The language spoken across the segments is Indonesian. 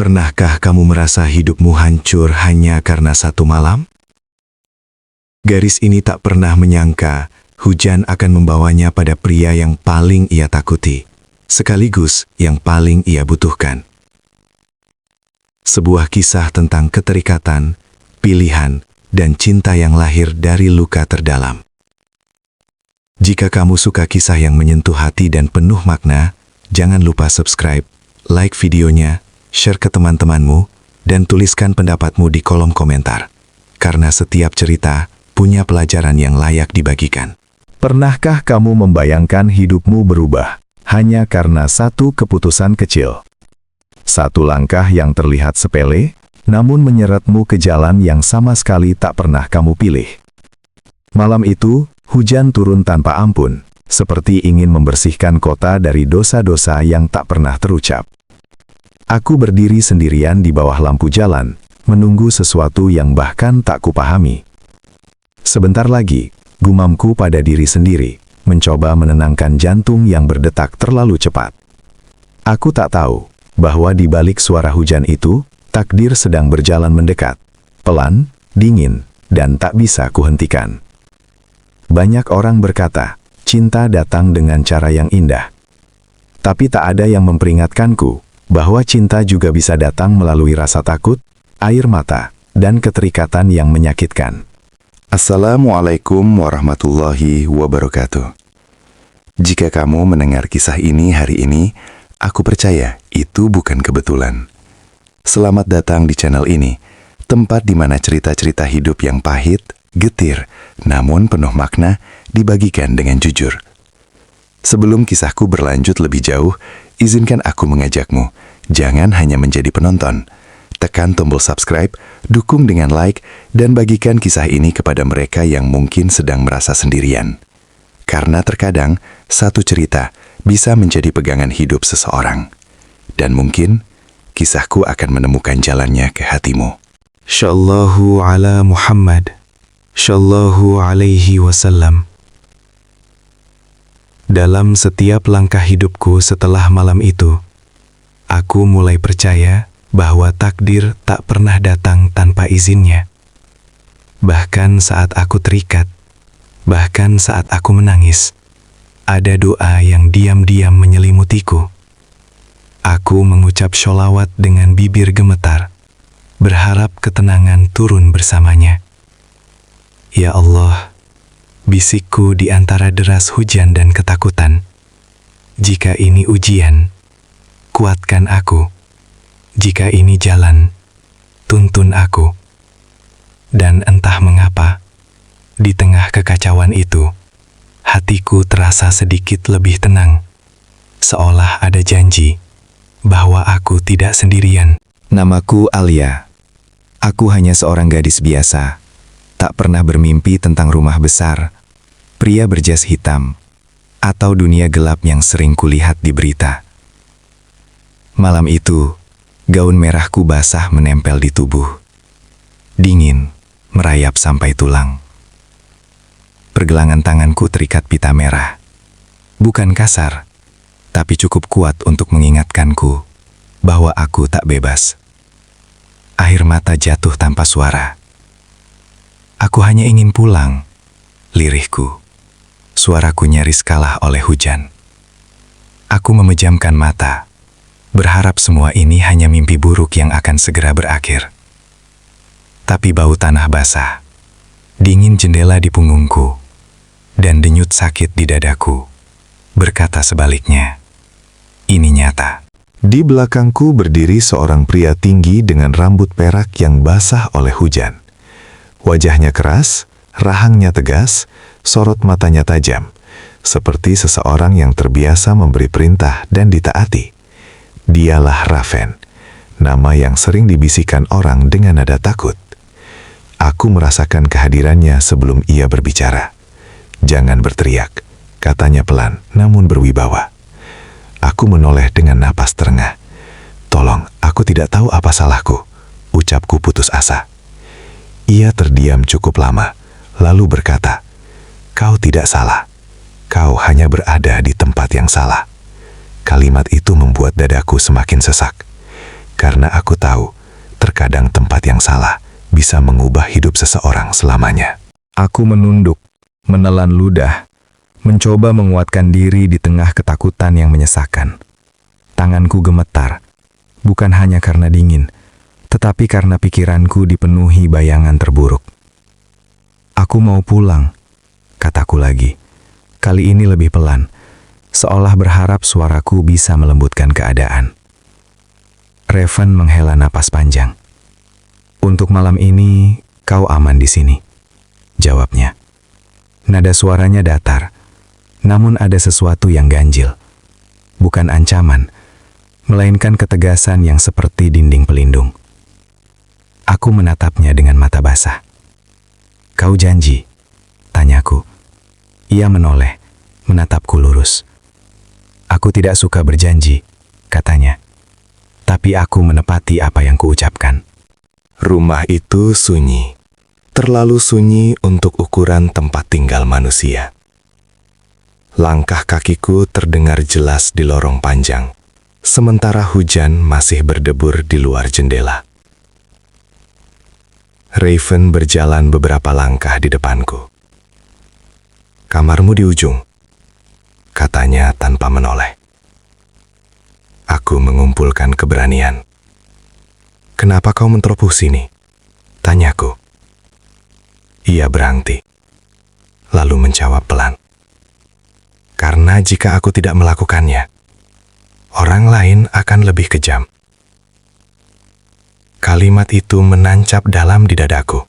Pernahkah kamu merasa hidupmu hancur hanya karena satu malam? Gadis ini tak pernah menyangka hujan akan membawanya pada pria yang paling ia takuti, sekaligus yang paling ia butuhkan. Sebuah kisah tentang keterikatan, pilihan, dan cinta yang lahir dari luka terdalam. Jika kamu suka kisah yang menyentuh hati dan penuh makna, jangan lupa subscribe, like videonya, share ke teman-temanmu, dan tuliskan pendapatmu di kolom komentar. Karena setiap cerita punya pelajaran yang layak dibagikan. Pernahkah kamu membayangkan hidupmu berubah hanya karena satu keputusan kecil? Satu langkah yang terlihat sepele, namun menyeretmu ke jalan yang sama sekali tak pernah kamu pilih. Malam itu, hujan turun tanpa ampun, seperti ingin membersihkan kota dari dosa-dosa yang tak pernah terucap. Aku berdiri sendirian di bawah lampu jalan, menunggu sesuatu yang bahkan tak kupahami. Sebentar lagi, gumamku pada diri sendiri, mencoba menenangkan jantung yang berdetak terlalu cepat. Aku tak tahu bahwa di balik suara hujan itu, takdir sedang berjalan mendekat, pelan, dingin, dan tak bisa kuhentikan. Banyak orang berkata, cinta datang dengan cara yang indah. Tapi tak ada yang memperingatkanku bahwa cinta juga bisa datang melalui rasa takut, air mata, dan keterikatan yang menyakitkan. Assalamualaikum warahmatullahi wabarakatuh. Jika kamu mendengar kisah ini hari ini, aku percaya itu bukan kebetulan. Selamat datang di channel ini, tempat di mana cerita-cerita hidup yang pahit, getir, namun penuh makna dibagikan dengan jujur. Sebelum kisahku berlanjut lebih jauh, izinkan aku mengajakmu, jangan hanya menjadi penonton. Tekan tombol subscribe, dukung dengan like, dan bagikan kisah ini kepada mereka yang mungkin sedang merasa sendirian. Karena terkadang, satu cerita bisa menjadi pegangan hidup seseorang. Dan mungkin, kisahku akan menemukan jalannya ke hatimu. Shallallahu ala Muhammad, Shallallahu alaihi wasallam. Dalam setiap langkah hidupku setelah malam itu, aku mulai percaya bahwa takdir tak pernah datang tanpa izinnya. Bahkan saat aku terikat, bahkan saat aku menangis, ada doa yang diam-diam menyelimutiku. Aku mengucap sholawat dengan bibir gemetar, berharap ketenangan turun bersamanya. Ya Allah, bisikku di antara deras hujan dan ketakutan. Jika ini ujian, kuatkan aku. Jika ini jalan, tuntun aku. Dan entah mengapa, di tengah kekacauan itu, hatiku terasa sedikit lebih tenang, seolah ada janji bahwa aku tidak sendirian. Namaku Alia. Aku hanya seorang gadis biasa, tak pernah bermimpi tentang rumah besar, pria berjas hitam, atau dunia gelap yang sering kulihat di berita. Malam itu, gaun merahku basah menempel di tubuh. Dingin, merayap sampai tulang. Pergelangan tanganku terikat pita merah. Bukan kasar, tapi cukup kuat untuk mengingatkanku bahwa aku tak bebas. Air mata jatuh tanpa suara. Aku hanya ingin pulang, lirihku. Suaraku nyaris kalah oleh hujan. Aku memejamkan mata, berharap semua ini hanya mimpi buruk yang akan segera berakhir. Tapi bau tanah basah, dingin jendela di punggungku, dan denyut sakit di dadaku berkata sebaliknya. Ini nyata. Di belakangku berdiri seorang pria tinggi dengan rambut perak yang basah oleh hujan. Wajahnya keras, rahangnya tegas, sorot matanya tajam, seperti seseorang yang terbiasa memberi perintah dan ditaati. Dialah Raven, nama yang sering dibisikkan orang dengan nada takut. Aku merasakan kehadirannya sebelum ia berbicara. Jangan berteriak, katanya pelan namun berwibawa. Aku menoleh dengan napas terengah. Tolong, aku tidak tahu apa salahku, ucapku putus asa. Ia terdiam cukup lama, lalu berkata, kau tidak salah, kau hanya berada di tempat yang salah. Kalimat itu membuat dadaku semakin sesak, karena aku tahu, terkadang tempat yang salah bisa mengubah hidup seseorang selamanya. Aku menunduk, menelan ludah, mencoba menguatkan diri di tengah ketakutan yang menyesakan. Tanganku gemetar, bukan hanya karena dingin, tetapi karena pikiranku dipenuhi bayangan terburuk. Aku mau pulang, kataku lagi. Kali ini lebih pelan, seolah berharap suaraku bisa melembutkan keadaan. Raven menghela napas panjang. Untuk malam ini, kau aman di sini, jawabnya. Nada suaranya datar, namun ada sesuatu yang ganjil. Bukan ancaman, melainkan ketegasan yang seperti dinding pelindung. Aku menatapnya dengan mata basah. Kau janji? Tanyaku. Ia menoleh, menatapku lurus. Aku tidak suka berjanji, katanya. Tapi aku menepati apa yang kuucapkan. Rumah itu sunyi, terlalu sunyi untuk ukuran tempat tinggal manusia. Langkah kakiku terdengar jelas di lorong panjang, sementara hujan masih berdebur di luar jendela. Raven berjalan beberapa langkah di depanku. Kamarmu di ujung, katanya tanpa menoleh. Aku mengumpulkan keberanian. Kenapa kau meneropos sini? Tanyaku. Ia berhenti, lalu menjawab pelan. Karena jika aku tidak melakukannya, orang lain akan lebih kejam. Kalimat itu menancap dalam di dadaku.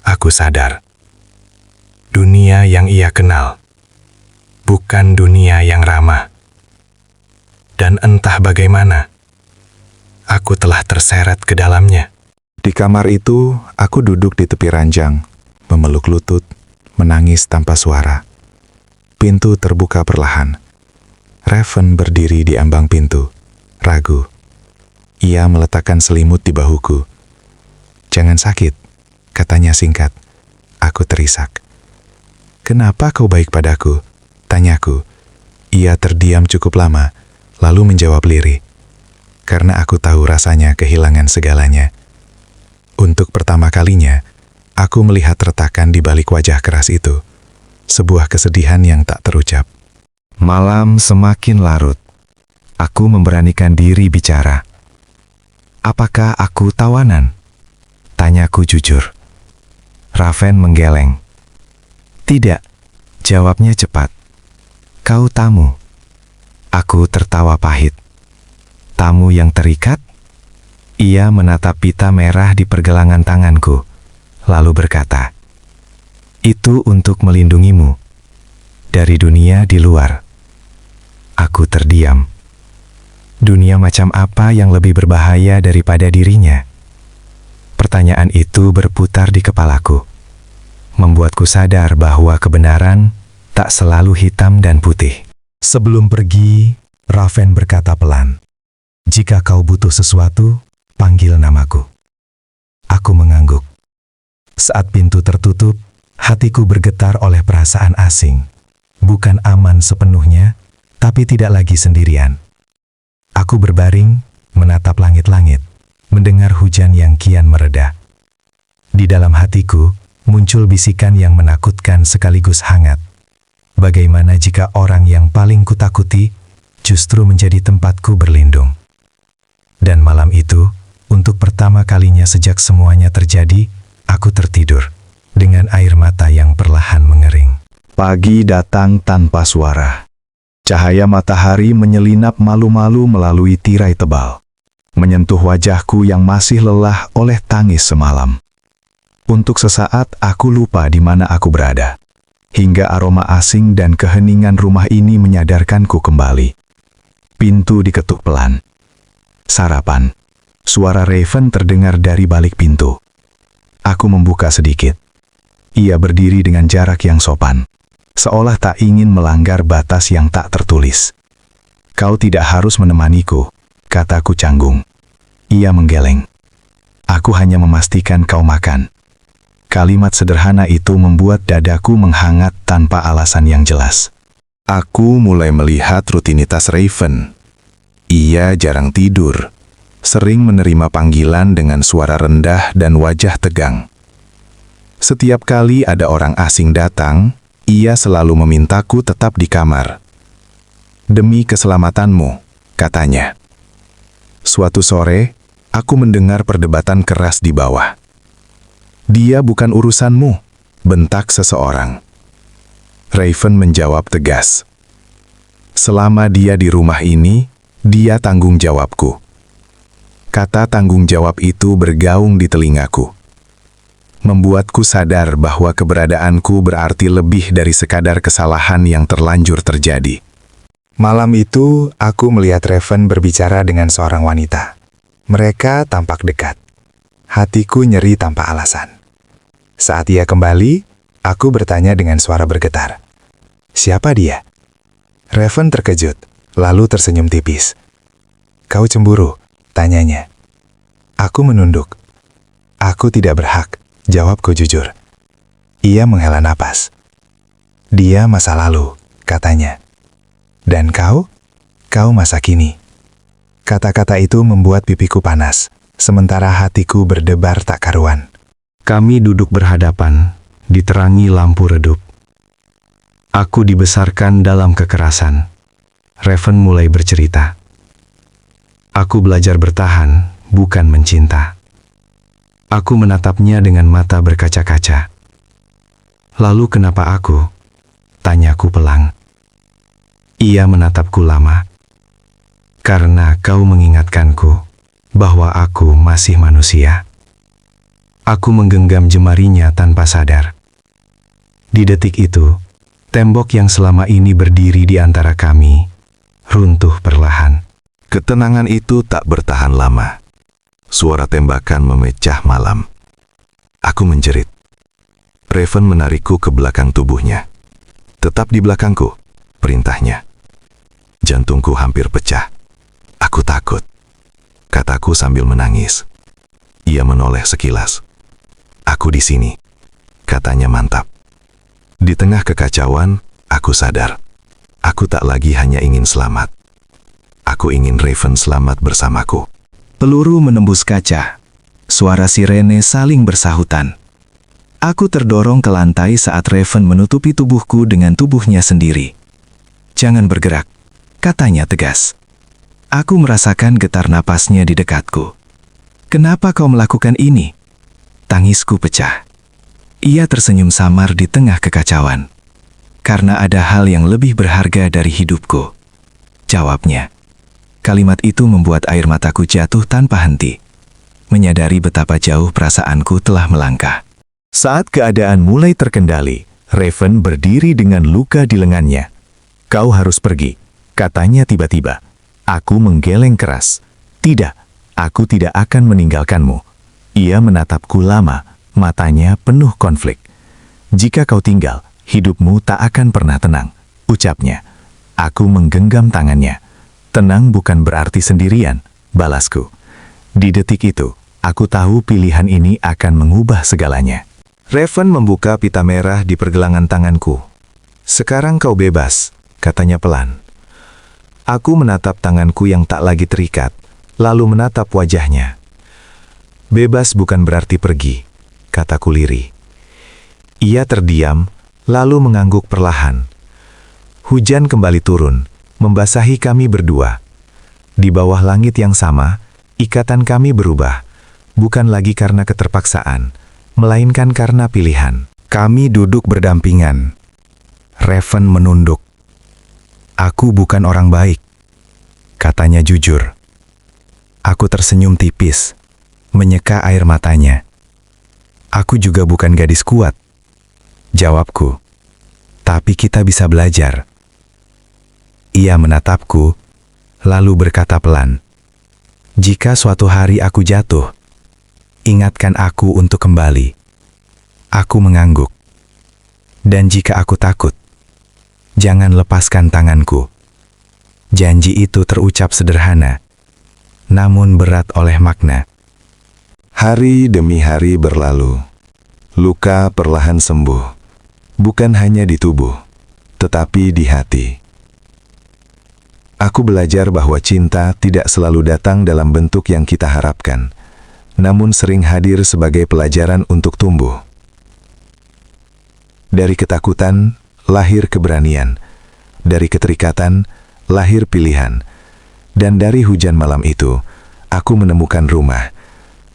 Aku sadar, dunia yang ia kenal bukan dunia yang ramah. Dan entah bagaimana, aku telah terseret ke dalamnya. Di kamar itu, aku duduk di tepi ranjang, memeluk lutut, menangis tanpa suara. Pintu terbuka perlahan. Raven berdiri di ambang pintu, ragu. Ia meletakkan selimut di bahuku. Jangan sakit, katanya singkat. Aku terisak. Kenapa kau baik padaku? Tanyaku. Ia terdiam cukup lama, lalu menjawab lirih. Karena aku tahu rasanya kehilangan segalanya. Untuk pertama kalinya, aku melihat retakan di balik wajah keras itu. Sebuah kesedihan yang tak terucap. Malam semakin larut. Aku memberanikan diri bicara. Apakah aku tawanan? Tanyaku jujur. Raven menggeleng. Tidak, jawabnya cepat. Kau tamu. Aku tertawa pahit. Tamu yang terikat? Ia menatap pita merah di pergelangan tanganku, lalu berkata, itu untuk melindungimu dari dunia di luar. Aku terdiam. Dunia macam apa yang lebih berbahaya daripada dirinya? Pertanyaan itu berputar di kepalaku, membuatku sadar bahwa kebenaran tak selalu hitam dan putih. Sebelum pergi, Raven berkata pelan, jika kau butuh sesuatu, panggil namaku. Aku mengangguk. Saat pintu tertutup, hatiku bergetar oleh perasaan asing. Bukan aman sepenuhnya, tapi tidak lagi sendirian. Aku berbaring, menatap langit-langit, mendengar hujan yang kian mereda. Di dalam hatiku, muncul bisikan yang menakutkan sekaligus hangat. Bagaimana jika orang yang paling kutakuti justru menjadi tempatku berlindung? Dan malam itu, untuk pertama kalinya sejak semuanya terjadi, aku tertidur dengan air mata yang perlahan mengering. Pagi datang tanpa suara. Cahaya matahari menyelinap malu-malu melalui tirai tebal, menyentuh wajahku yang masih lelah oleh tangis semalam. Untuk sesaat aku lupa di mana aku berada, hingga aroma asing dan keheningan rumah ini menyadarkanku kembali. Pintu diketuk pelan. Sarapan. Suara Raven terdengar dari balik pintu. Aku membuka sedikit. Ia berdiri dengan jarak yang sopan, seolah tak ingin melanggar batas yang tak tertulis. Kau tidak harus menemaniku, kataku canggung. Ia menggeleng. Aku hanya memastikan kau makan. Kalimat sederhana itu membuat dadaku menghangat tanpa alasan yang jelas. Aku mulai melihat rutinitas Raven. Ia jarang tidur, sering menerima panggilan dengan suara rendah dan wajah tegang. Setiap kali ada orang asing datang, ia selalu memintaku tetap di kamar. "Demi keselamatanmu," katanya. Suatu sore, aku mendengar perdebatan keras di bawah. "Dia bukan urusanmu," bentak seseorang. Raven menjawab tegas. "Selama dia di rumah ini, dia tanggung jawabku." Kata tanggung jawab itu bergaung di telingaku, membuatku sadar bahwa keberadaanku berarti lebih dari sekadar kesalahan yang terlanjur terjadi. Malam itu, aku melihat Raven berbicara dengan seorang wanita. Mereka tampak dekat. Hatiku nyeri tanpa alasan. Saat ia kembali, aku bertanya dengan suara bergetar, "Siapa dia?" Raven terkejut, lalu tersenyum tipis. "Kau cemburu?" tanyanya. Aku menunduk. "Aku tidak berhak," jawabku jujur. Ia menghela napas. "Dia masa lalu," katanya. "Dan kau? Kau masa kini." Kata-kata itu membuat pipiku panas, sementara hatiku berdebar tak karuan. Kami duduk berhadapan, diterangi lampu redup. Aku dibesarkan dalam kekerasan. Raven mulai bercerita. Aku belajar bertahan, bukan mencinta. Aku menatapnya dengan mata berkaca-kaca. "Lalu kenapa aku?" tanyaku pelan. Ia menatapku lama. "Karena kau mengingatkanku bahwa aku masih manusia." Aku menggenggam jemarinya tanpa sadar. Di detik itu, tembok yang selama ini berdiri di antara kami runtuh perlahan. Ketenangan itu tak bertahan lama. Suara tembakan memecah malam. Aku menjerit. Raven menarikku ke belakang tubuhnya. "Tetap di belakangku," perintahnya. Jantungku hampir pecah. "Aku takut," kataku sambil menangis. Ia menoleh sekilas. "Aku di sini," katanya mantap. Di tengah kekacauan, aku sadar. Aku tak lagi hanya ingin selamat. Aku ingin Raven selamat bersamaku. Peluru menembus kaca. Suara sirene saling bersahutan. Aku terdorong ke lantai saat Raven menutupi tubuhku dengan tubuhnya sendiri. "Jangan bergerak," katanya tegas. Aku merasakan getar napasnya di dekatku. "Kenapa kau melakukan ini?" Tangisku pecah. Ia tersenyum samar di tengah kekacauan. "Karena ada hal yang lebih berharga dari hidupku," jawabnya. Kalimat itu membuat air mataku jatuh tanpa henti. Menyadari betapa jauh perasaanku telah melangkah. Saat keadaan mulai terkendali, Raven berdiri dengan luka di lengannya. "Kau harus pergi," katanya tiba-tiba. Aku menggeleng keras. "Tidak, aku tidak akan meninggalkanmu." Ia menatapku lama, matanya penuh konflik. "Jika kau tinggal, hidupmu tak akan pernah tenang," ucapnya. Aku menggenggam tangannya. "Tenang bukan berarti sendirian," balasku. Di detik itu, aku tahu pilihan ini akan mengubah segalanya. Raven membuka pita merah di pergelangan tanganku. "Sekarang kau bebas," katanya pelan. Aku menatap tanganku yang tak lagi terikat, lalu menatap wajahnya. "Bebas bukan berarti pergi," kataku lirih. Ia terdiam, lalu mengangguk perlahan. Hujan kembali turun, membasahi kami berdua. Di bawah langit yang sama, ikatan kami berubah, bukan lagi karena keterpaksaan, melainkan karena pilihan. Kami duduk berdampingan. Raven menunduk. "Aku bukan orang baik," katanya jujur. Aku tersenyum tipis, menyeka air matanya. "Aku juga bukan gadis kuat," jawabku. "Tapi kita bisa belajar." Ia menatapku, lalu berkata pelan, "Jika suatu hari aku jatuh, ingatkan aku untuk kembali." Aku mengangguk. "Dan jika aku takut, jangan lepaskan tanganku." Janji itu terucap sederhana, namun berat oleh makna. Hari demi hari berlalu. Luka perlahan sembuh. Bukan hanya di tubuh, tetapi di hati. Aku belajar bahwa cinta tidak selalu datang dalam bentuk yang kita harapkan, namun sering hadir sebagai pelajaran untuk tumbuh. Dari ketakutan, lahir keberanian. Dari keterikatan, lahir pilihan. Dan dari hujan malam itu, aku menemukan rumah.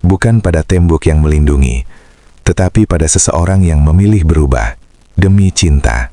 Bukan pada tembok yang melindungi, tetapi pada seseorang yang memilih berubah demi cinta.